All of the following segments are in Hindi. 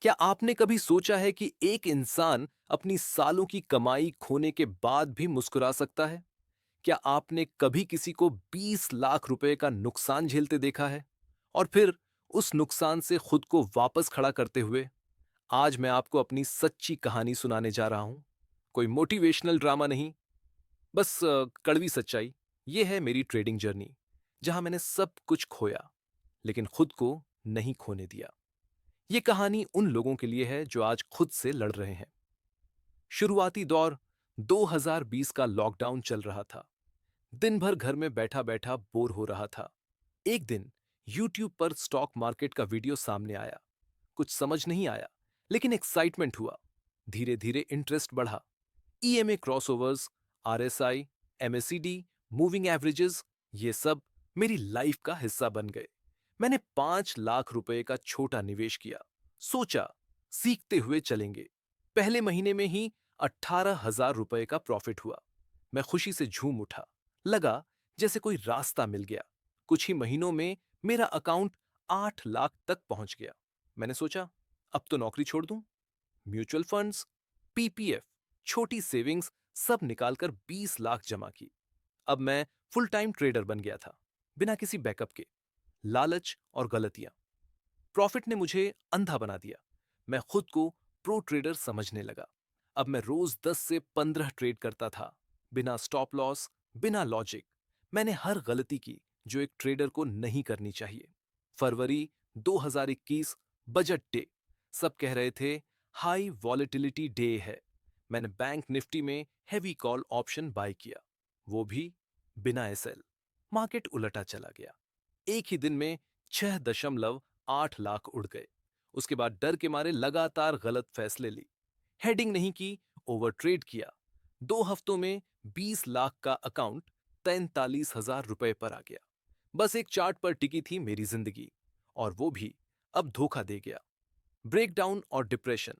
क्या आपने कभी सोचा है कि एक इंसान अपनी सालों की कमाई खोने के बाद भी मुस्कुरा सकता है? क्या आपने कभी किसी को 20 लाख रुपए का नुकसान झेलते देखा है? और फिर उस नुकसान से खुद को वापस खड़ा करते हुए? आज मैं आपको अपनी सच्ची कहानी सुनाने जा रहा हूं। कोई मोटिवेशनल ड्रामा नहीं, बस कड़वी सच्चाई। ये है मेरी ट्रेडिंग जर्नी, जहां मैंने सब कुछ खोया, लेकिन खुद को नहीं खोने दिया। ये कहानी उन लोगों के लिए है जो आज खुद से लड़ रहे हैं। शुरुआती दौर 2020 का लॉकडाउन चल रहा था। दिन भर घर में बैठा बैठा बोर हो रहा था। एक दिन यूट्यूब पर स्टॉक मार्केट का वीडियो सामने आया। कुछ समझ नहीं आया, लेकिन एक्साइटमेंट हुआ। धीरे धीरे इंटरेस्ट बढ़ा। EMA crossovers, RSI, MACD, moving averages, ये सब मेरी लाइफ का हिस्सा बन गए। मैंने 5 लाख रुपए का छोटा निवेश किया। सोचा सीखते हुए चलेंगे। पहले महीने में ही 18,000 रुपए का प्रॉफिट हुआ। मैं खुशी से झूम उठा। लगा जैसे कोई रास्ता मिल गया। कुछ ही महीनों में मेरा अकाउंट 8 लाख तक पहुंच गया। मैंने सोचा अब तो नौकरी छोड़ दूं। म्यूचुअल फंड्स, पीपीएफ, छोटी सेविंग्स सब निकालकर 20 लाख जमा की। अब मैं फुल टाइम ट्रेडर बन गया था, बिना किसी बैकअप के। लालच और गलतियां, प्रॉफिट ने मुझे अंधा बना दिया। मैं खुद को प्रो ट्रेडर समझने लगा। अब मैं रोज 10 से 15 ट्रेड करता था, बिना स्टॉप लॉस, बिना लॉजिक। मैंने हर गलती की जो एक ट्रेडर को नहीं करनी चाहिए। फरवरी 2021, बजट डे। सब कह रहे थे हाई वॉलेटिलिटी डे है। मैंने बैंक निफ्टी में हैवी कॉल ऑप्शन बाय किया, वो भी बिना एसएल। मार्केट उलटा चला गया। एक ही दिन में 6.8 लाख उड़ गए। उसके बाद डर के मारे लगातार गलत फैसले ली। हेडिंग नहीं की, ओवर ट्रेड किया। 2 हफ्तों में 20 लाख का अकाउंट 43,000 रुपए पर आ गया। बस एक चार्ट पर टिकी थी मेरी जिंदगी, और वो भी अब धोखा दे गया। ब्रेकडाउन और डिप्रेशन।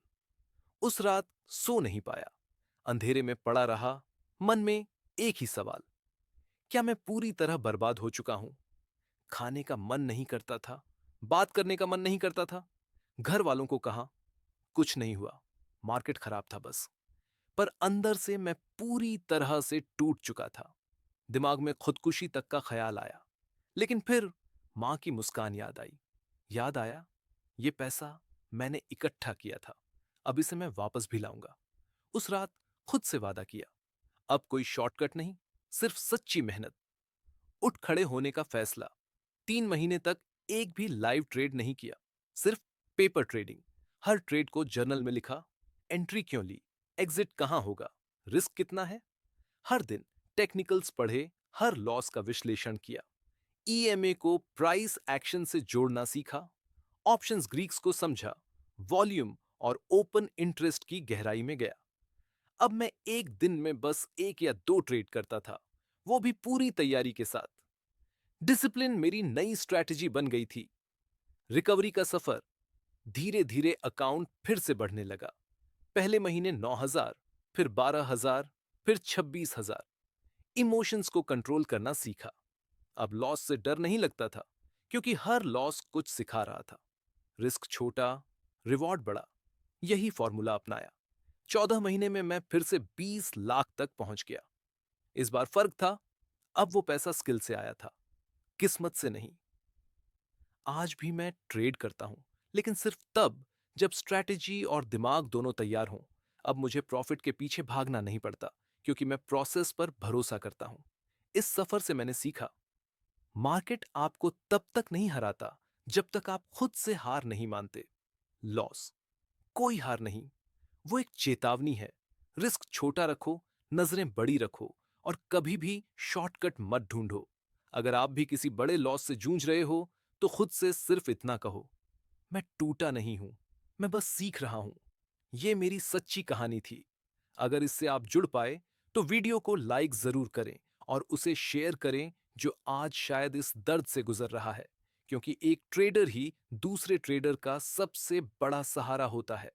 उस रात सो नहीं पाया। अंधेरे में पड़ा रहा। मन में एक ही सवाल, क्या मैं पूरी तरह बर्बाद हो चुका हूं? खाने का मन नहीं करता था, बात करने का मन नहीं करता था। घर वालों को कहा, कुछ नहीं हुआ, मार्केट खराब था बस। पर अंदर से मैं पूरी तरह से टूट चुका था। दिमाग में खुदकुशी तक का ख्याल आया। लेकिन फिर मां की मुस्कान याद आई। याद आया, ये पैसा मैंने इकट्ठा किया था, अब इसे मैं वापस भी लाऊंगा। उस रात खुद से वादा किया, अब कोई शॉर्टकट नहीं, सिर्फ सच्ची मेहनत। उठ खड़े होने का फैसला। 3 महीने तक एक भी लाइव ट्रेड नहीं किया, सिर्फ पेपर ट्रेडिंग। हर ट्रेड को जर्नल में लिखा। एंट्री क्यों ली, एग्जिट कहां होगा, रिस्क कितना है। हर दिन टेक्निकल्स पढ़े, हर लॉस का विश्लेषण किया। ईएमए को प्राइस एक्शन से जोड़ना सीखा। ऑप्शंस ग्रीक्स को समझा। वॉल्यूम और ओपन इंटरेस्ट की गहराई में गया। अब मैं एक दिन में बस 1 या 2 ट्रेड करता था, वो भी पूरी तैयारी के साथ। डिसिप्लिन मेरी नई स्ट्रैटेजी बन गई थी। रिकवरी का सफर। धीरे धीरे अकाउंट फिर से बढ़ने लगा। पहले महीने 9,000, फिर 12,000, फिर 26,000। इमोशंस को कंट्रोल करना सीखा। अब लॉस से डर नहीं लगता था, क्योंकि हर लॉस कुछ सिखा रहा था। रिस्क छोटा, रिवॉर्ड बड़ा। यही फॉर्मूला अपनाया। 14 महीने में मैं फिर से 20 लाख तक पहुंच गया। इस बार फर्क था, अब वो पैसा स्किल से आया था, किस्मत से नहीं। आज भी मैं ट्रेड करता हूं, लेकिन सिर्फ तब जब स्ट्रैटेजी और दिमाग दोनों तैयार हों। अब मुझे प्रॉफिट के पीछे भागना नहीं पड़ता, क्योंकि मैं प्रोसेस पर भरोसा करता हूं। इस सफर से मैंने सीखा, मार्केट आपको तब तक नहीं हराता जब तक आप खुद से हार नहीं मानते। लॉस कोई हार नहीं, वो एक चेतावनी है। रिस्क छोटा रखो, नजरें बड़ी रखो, और कभी भी शॉर्टकट मत ढूंढो। अगर आप भी किसी बड़े लॉस से जूझ रहे हो, तो खुद से सिर्फ इतना कहो, मैं टूटा नहीं हूं, मैं बस सीख रहा हूं। ये मेरी सच्ची कहानी थी। अगर इससे आप जुड़ पाए, तो वीडियो को लाइक जरूर करें और उसे शेयर करें, जो आज शायद इस दर्द से गुजर रहा है। क्योंकि एक ट्रेडर ही दूसरे ट्रेडर का सबसे बड़ा सहारा होता है।